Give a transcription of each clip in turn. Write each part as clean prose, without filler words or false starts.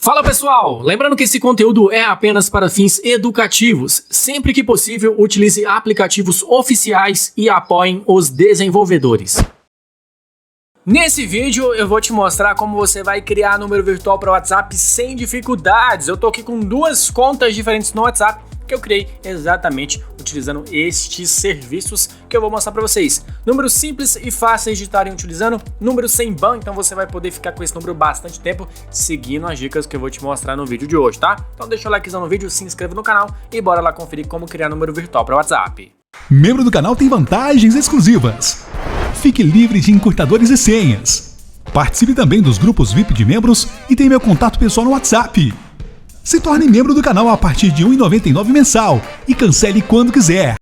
Fala pessoal, lembrando que esse conteúdo é apenas para fins educativos. Sempre que possível, utilize aplicativos oficiais e apoiem os desenvolvedores. Nesse vídeo eu vou te mostrar como você vai criar número virtual para o WhatsApp sem dificuldades. Eu tô aqui com duas contas diferentes no WhatsApp que eu criei exatamente utilizando estes serviços que eu vou mostrar para vocês. Números simples e fáceis de estarem utilizando, números sem ban, então você vai poder ficar com esse número bastante tempo seguindo as dicas que eu vou te mostrar no vídeo de hoje, tá? Então deixa o likezão no vídeo, se inscreva no canal e bora lá conferir como criar número virtual para o WhatsApp. Membro do canal tem vantagens exclusivas. Fique livre de encurtadores e senhas. Participe também dos grupos VIP de membros e tem meu contato pessoal no WhatsApp. Se torne membro do canal a partir de R$ 1,99 mensal e cancele quando quiser.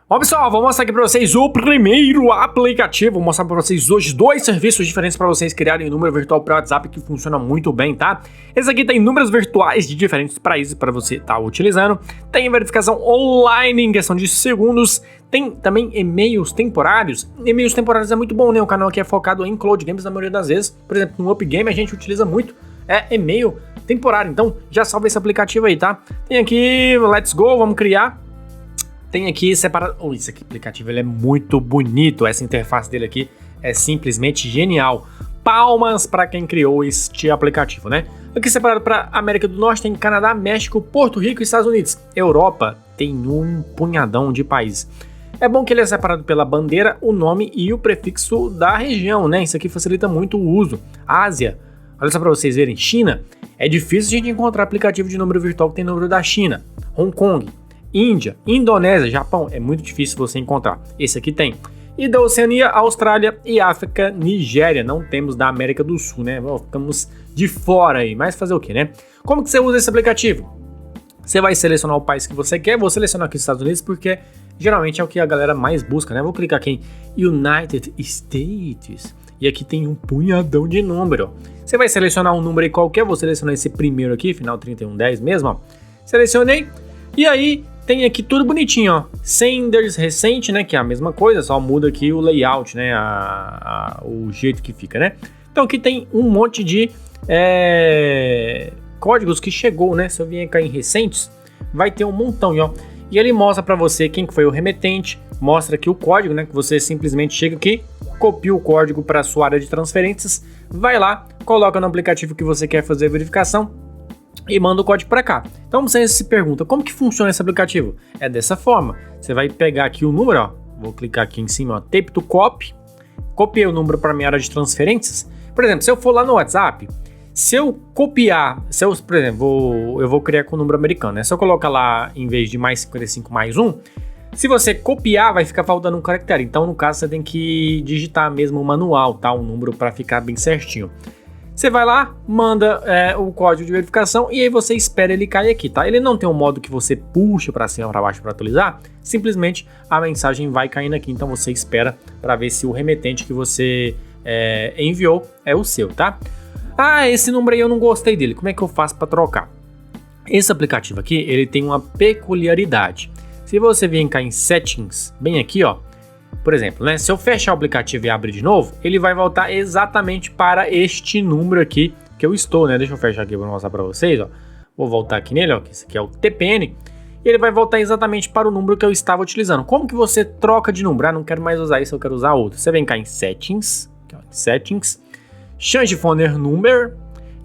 Bom pessoal, vou mostrar aqui para vocês o primeiro aplicativo. Vou mostrar para vocês hoje dois serviços diferentes para vocês criarem um número virtual para o WhatsApp que funciona muito bem, tá? Esse aqui tem números virtuais de diferentes países para você estar utilizando. Tem verificação online em questão de segundos. Tem também e-mails temporários. E-mails temporários é muito bom, né? O canal aqui é focado em cloud games na maioria das vezes. Por exemplo, no Up Game a gente utiliza muito e-mail temporário. Então já salva esse aplicativo aí, tá? Tem aqui, let's go, vamos criar. Tem aqui separado. Oh, esse aqui, aplicativo ele é muito bonito. Essa interface dele aqui é simplesmente genial. Palmas para quem criou este aplicativo, né? Aqui separado para América do Norte tem Canadá, México, Porto Rico e Estados Unidos. Europa tem um punhadão de países. É bom que ele é separado pela bandeira, o nome e o prefixo da região, né? Isso aqui facilita muito o uso. Ásia, olha só para vocês verem. China, é difícil a gente encontrar aplicativo de número virtual que tem número da China. Hong Kong, Índia, Indonésia, Japão, é muito difícil você encontrar. Esse aqui tem. E da Oceania, Austrália e África, Nigéria. Não temos da América do Sul, né? Ficamos de fora aí, mas fazer o que, né? Como que você usa esse aplicativo? Você vai selecionar o país que você quer. Vou selecionar aqui os Estados Unidos porque geralmente é o que a galera mais busca, né? Vou clicar aqui em United States. E aqui tem um punhadão de número. Você vai selecionar um número aí qualquer. Vou selecionar esse primeiro aqui, final 3110 mesmo, ó. Selecionei. E aí tem aqui tudo bonitinho, ó. Senders recente, né? Que é a mesma coisa, só muda aqui o layout, né? O jeito que fica, né? Então aqui tem um monte de códigos que chegou, né? Se eu vier cá em recentes, vai ter um montão, ó. E ele mostra para você quem foi o remetente, mostra aqui o código, né? Que você simplesmente chega aqui, copia o código para sua área de transferências, vai lá, coloca no aplicativo que você quer fazer a verificação e manda o código para cá. Então você se pergunta, como que funciona esse aplicativo? É dessa forma, você vai pegar aqui o número, ó, vou clicar aqui em cima, ó, tape to copy, copiei o número para minha área de transferências. Por exemplo, se eu for lá no WhatsApp, se eu copiar, por exemplo, eu vou criar com o número americano, né? Se eu colocar lá, em vez de mais 55 mais 1, se você copiar, vai ficar faltando um caractere. Então, no caso, você tem que digitar mesmo o manual, tá? O número para ficar bem certinho. Você vai lá, manda o código de verificação e aí você espera ele cair aqui, tá? Ele não tem um modo que você puxa para cima ou para baixo para atualizar, simplesmente a mensagem vai caindo aqui. Então, você espera para ver se o remetente que você enviou é o seu, tá? Ah, esse número aí eu não gostei dele, como é que eu faço para trocar? Esse aplicativo aqui, ele tem uma peculiaridade. Se você vir cá em Settings, bem aqui, ó, por exemplo, né? Se eu fechar o aplicativo e abrir de novo, ele vai voltar exatamente para este número aqui que eu estou, né? Deixa eu fechar aqui para mostrar para vocês, ó. Vou voltar aqui nele, ó, que esse aqui é o TPN. E ele vai voltar exatamente para o número que eu estava utilizando. Como que você troca de número? Ah, não quero mais usar isso, eu quero usar outro. Você vem cá em Settings, aqui, ó, Settings, Change Phone Number,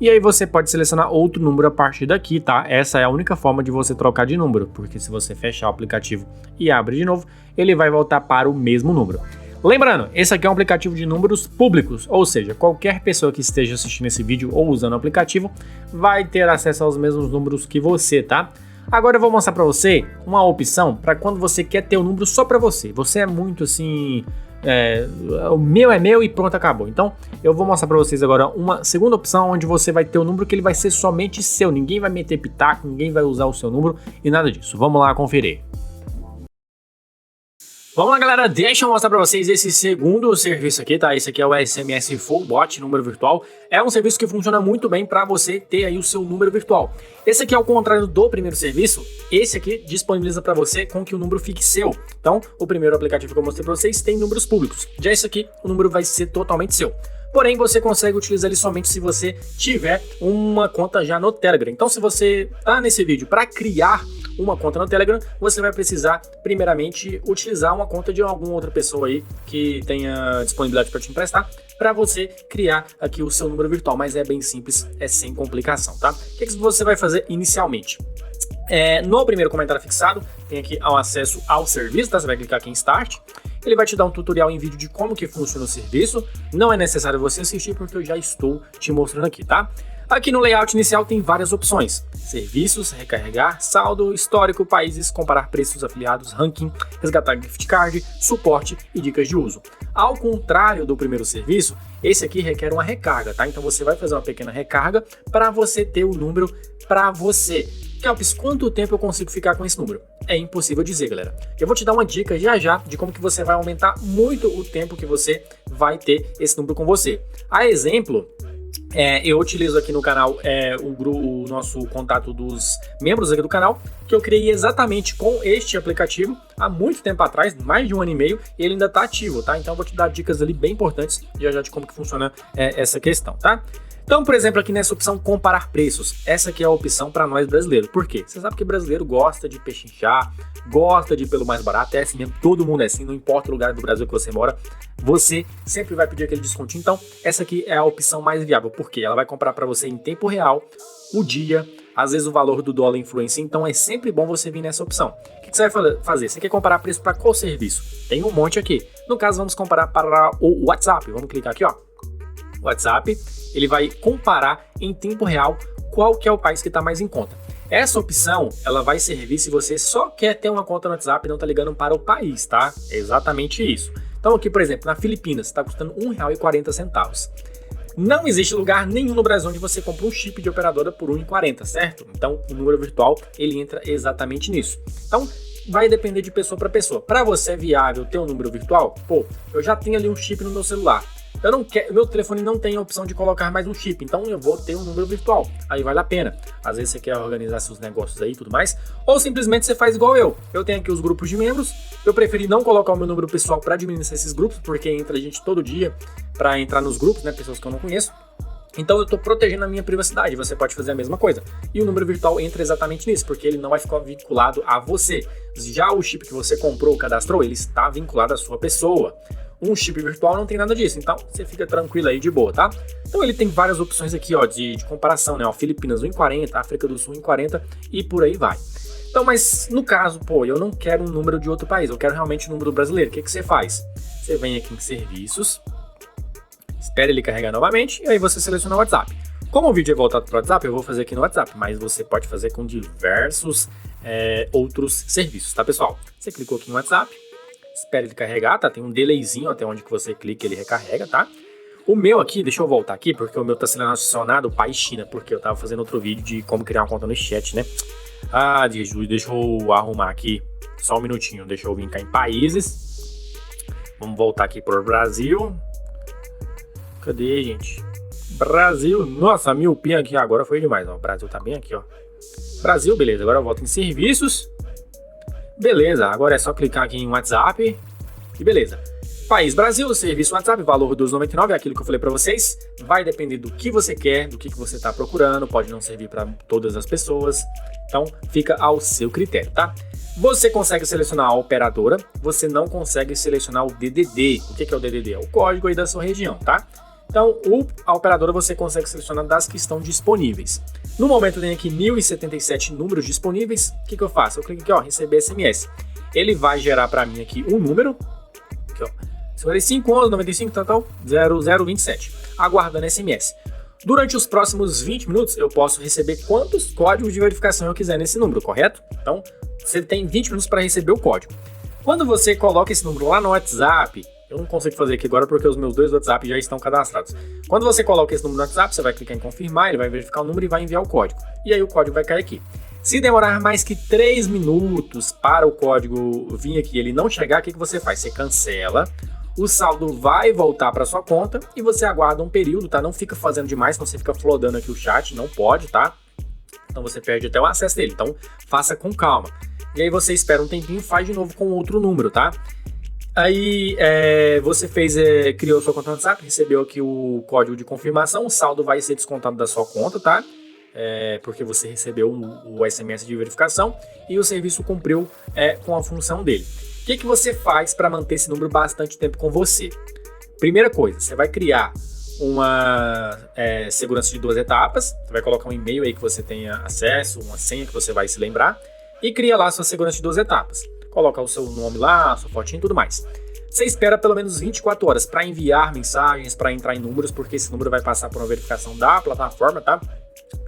e aí você pode selecionar outro número a partir daqui, tá? Essa é a única forma de você trocar de número, porque se você fechar o aplicativo e abre de novo, ele vai voltar para o mesmo número. Lembrando, esse aqui é um aplicativo de números públicos, ou seja, qualquer pessoa que esteja assistindo esse vídeo ou usando o aplicativo vai ter acesso aos mesmos números que você, tá? Agora eu vou mostrar para você uma opção para quando você quer ter um número só para você. Você é muito assim... o meu é meu e pronto, acabou. Então eu vou mostrar para vocês agora uma segunda opção onde você vai ter um número que ele vai ser somente seu. Ninguém vai meter pitaco, ninguém vai usar o seu número e nada disso. Vamos lá conferir. Vamos lá, galera, deixa eu mostrar para vocês esse segundo serviço aqui, tá? Esse aqui é o SMS Full Bot, número virtual. É um serviço que funciona muito bem para você ter aí o seu número virtual. Esse aqui, ao contrário do primeiro serviço, esse aqui disponibiliza para você com que o número fique seu. Então, o primeiro aplicativo que eu mostrei para vocês tem números públicos. Já esse aqui, o número vai ser totalmente seu. Porém, você consegue utilizar ele somente se você tiver uma conta já no Telegram. Então, se você está nesse vídeo para criar uma conta no Telegram, você vai precisar, primeiramente, utilizar uma conta de alguma outra pessoa aí que tenha disponibilidade para te emprestar, para você criar aqui o seu número virtual. Mas é bem simples, é sem complicação, tá? O que você vai fazer inicialmente? No primeiro comentário fixado, tem aqui o acesso ao serviço, tá? Você vai clicar aqui em Start. Ele vai te dar um tutorial em vídeo de como que funciona o serviço. Não é necessário você assistir porque eu já estou te mostrando aqui, tá? Aqui no layout inicial tem várias opções: serviços, recarregar, saldo, histórico, países, comparar preços, afiliados, ranking, resgatar gift card, suporte e dicas de uso. Ao contrário do primeiro serviço, esse aqui requer uma recarga, tá? Então você vai fazer uma pequena recarga para você ter o número para você. Kelps, quanto tempo eu consigo ficar com esse número? É impossível dizer, galera. Eu vou te dar uma dica já de como que você vai aumentar muito o tempo que você vai ter esse número com você. A exemplo, eu utilizo aqui no canal o nosso contato dos membros aqui do canal, que eu criei exatamente com este aplicativo há muito tempo atrás, mais de 1 ano e meio, e ele ainda está ativo, tá? Então eu vou te dar dicas ali bem importantes já de como que funciona essa questão, tá? Então, por exemplo, aqui nessa opção comparar preços, essa aqui é a opção para nós brasileiros. Por quê? Você sabe que brasileiro gosta de pechinchar, gosta de ir pelo mais barato, é assim mesmo, todo mundo é assim, não importa o lugar do Brasil que você mora, você sempre vai pedir aquele descontinho. Então, essa aqui é a opção mais viável, porque ela vai comprar para você em tempo real, o dia, às vezes o valor do dólar influencia, então é sempre bom você vir nessa opção. O que você vai fazer? Você quer comparar preço para qual serviço? Tem um monte aqui. No caso, vamos comparar para o WhatsApp. Vamos clicar aqui, ó. WhatsApp, ele vai comparar em tempo real qual que é o país que está mais em conta. Essa opção, ela vai servir se você só quer ter uma conta no WhatsApp e não está ligando para o país, tá? É exatamente isso. Então aqui, por exemplo, na Filipinas, está custando R$ 1,40. Não existe lugar nenhum no Brasil onde você compra um chip de operadora por R$ 1,40, certo? Então o número virtual, ele entra exatamente nisso. Então, vai depender de pessoa para pessoa. Para você é viável ter um número virtual? Pô, eu já tenho ali um chip no meu celular. Eu não quero, meu telefone não tem a opção de colocar mais um chip, então eu vou ter um número virtual. Aí vale a pena. Às vezes você quer organizar seus negócios aí e tudo mais, ou simplesmente você faz igual eu. Eu tenho aqui os grupos de membros. Eu preferi não colocar o meu número pessoal para administrar esses grupos, porque entra gente todo dia para entrar nos grupos, né, pessoas que eu não conheço. Então eu estou protegendo a minha privacidade, você pode fazer a mesma coisa. E o número virtual entra exatamente nisso, porque ele não vai ficar vinculado a você. Já o chip que você comprou, cadastrou, ele está vinculado à sua pessoa. Um chip virtual não tem nada disso, então você fica tranquilo aí de boa, tá? Então ele tem várias opções aqui, ó, de comparação, né? Ó, Filipinas 1,40, África do Sul 1,40 e por aí vai. Então, mas no caso, pô, eu não quero um número de outro país, eu quero realmente um número brasileiro. O que você faz? Você vem aqui em serviços, espera ele carregar novamente e aí você seleciona o WhatsApp. Como o vídeo é voltado para o WhatsApp, eu vou fazer aqui no WhatsApp, mas você pode fazer com diversos outros serviços, tá, pessoal? Você clicou aqui no WhatsApp, espera ele carregar, tá? Tem um delayzinho até onde que você clica, ele recarrega, tá? O meu aqui, deixa eu voltar aqui, porque o meu tá selecionado país China, porque eu tava fazendo outro vídeo de como criar uma conta no chat, né? Ah, Jesus, deixa eu arrumar aqui, só um minutinho, deixa eu vir cá em países. Vamos voltar aqui pro Brasil. Cadê, gente? Brasil, nossa, a miopia aqui agora foi demais, ó. O Brasil tá bem aqui, ó. Brasil, beleza, agora eu volto em serviços. Beleza, agora é só clicar aqui em WhatsApp e beleza. País Brasil, serviço WhatsApp, valor R$ 2,99, é aquilo que eu falei para vocês. Vai depender do que você quer, do que você está procurando, pode não servir para todas as pessoas. Então fica ao seu critério, tá? Você consegue selecionar a operadora, você não consegue selecionar o DDD. O que é o DDD? É o código aí da sua região, tá? Então a operadora você consegue selecionar das que estão disponíveis. No momento tem aqui 1077 números disponíveis. O que eu faço? Eu clico aqui, ó, receber SMS. Ele vai gerar para mim aqui um número, aqui, ó, 55 11 95 tal 0027, aguardando SMS. Durante os próximos 20 minutos eu posso receber quantos códigos de verificação eu quiser nesse número, correto? Então você tem 20 minutos para receber o código. Quando você coloca esse número lá no WhatsApp, eu não consigo fazer aqui agora porque os meus dois WhatsApp já estão cadastrados. Quando você coloca esse número no WhatsApp, você vai clicar em confirmar, ele vai verificar o número e vai enviar o código. E aí o código vai cair aqui. Se demorar mais que 3 minutos para o código vir aqui e ele não chegar, o que você faz? Você cancela, o saldo vai voltar para sua conta e você aguarda um período, tá? Não fica fazendo demais, senão você fica flodando aqui o chat, não pode, tá? Então você perde até o acesso dele, então faça com calma. E aí você espera um tempinho e faz de novo com outro número, tá? Aí você criou sua conta no WhatsApp, recebeu aqui o código de confirmação, o saldo vai ser descontado da sua conta, tá? Porque você recebeu o SMS de verificação e o serviço cumpriu com a função dele. O que você faz para manter esse número bastante tempo com você? Primeira coisa, você vai criar uma segurança de 2 etapas, você vai colocar um e-mail aí que você tenha acesso, uma senha que você vai se lembrar, e cria lá sua segurança de 2 etapas. Coloca o seu nome lá, sua fotinha e tudo mais. Você espera pelo menos 24 horas para enviar mensagens, para entrar em números, porque esse número vai passar por uma verificação da plataforma, tá?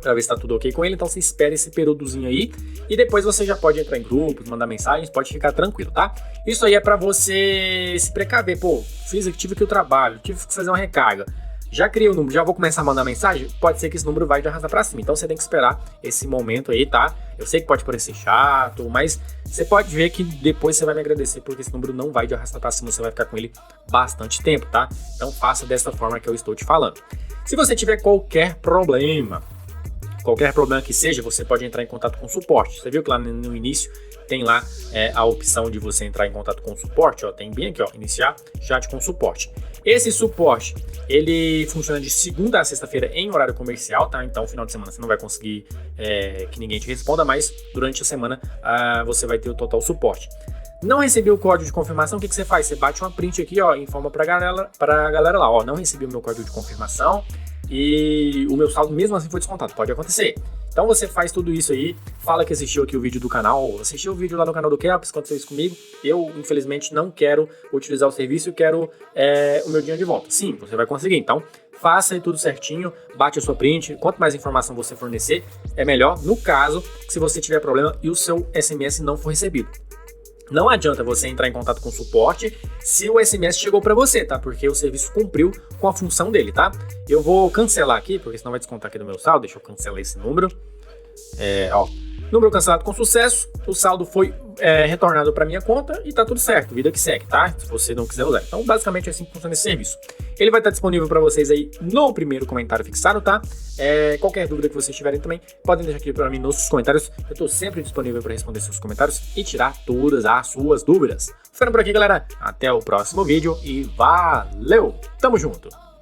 Para ver se tá tudo ok com ele, então você espera esse períodozinho aí e depois você já pode entrar em grupos, mandar mensagens, pode ficar tranquilo, tá? Isso aí é para você se precaver, pô, tive aqui o trabalho, tive que fazer uma recarga, já criei o número, já vou começar a mandar mensagem, pode ser que esse número vai de arrastar para cima, então você tem que esperar esse momento aí, tá? Eu sei que pode parecer chato, mas você pode ver que depois você vai me agradecer porque esse número não vai de arrastar para cima, você vai ficar com ele bastante tempo, tá? Então faça dessa forma que eu estou te falando. Se você tiver qualquer problema que seja, você pode entrar em contato com o suporte. Você viu que lá no início tem lá a opção de você entrar em contato com o suporte, ó, tem bem aqui, ó, iniciar chat com suporte. Esse suporte, ele funciona de segunda a sexta-feira em horário comercial, tá? Então, final de semana você não vai conseguir que ninguém te responda, mas durante a semana você vai ter o total suporte. Não recebeu o código de confirmação, o que você faz? Você bate uma print aqui, ó, informa pra galera lá, ó, não recebi o meu código de confirmação e o meu saldo mesmo assim foi descontado, pode acontecer. Então você faz tudo isso aí, fala que assistiu aqui o vídeo do canal, assistiu o vídeo lá no canal do Kelps, aconteceu isso comigo, eu infelizmente não quero utilizar o serviço e quero o meu dinheiro de volta. Sim, você vai conseguir, então faça aí tudo certinho, bate a sua print, quanto mais informação você fornecer, é melhor, no caso, se você tiver problema e o seu SMS não for recebido. Não adianta você entrar em contato com o suporte se o SMS chegou para você, tá? Porque o serviço cumpriu com a função dele, tá? Eu vou cancelar aqui, porque senão vai descontar aqui do meu saldo. Deixa eu cancelar esse número. Número cancelado com sucesso. O saldo foi retornado para minha conta e tá tudo certo. Vida que segue, tá? Se você não quiser usar. Então, basicamente, é assim que funciona esse serviço. Ele vai estar disponível para vocês aí no primeiro comentário fixado, tá? Qualquer dúvida que vocês tiverem também, podem deixar aqui para mim nos comentários. Eu estou sempre disponível para responder seus comentários e tirar todas as suas dúvidas. Ficando por aqui, galera. Até o próximo vídeo e valeu! Tamo junto!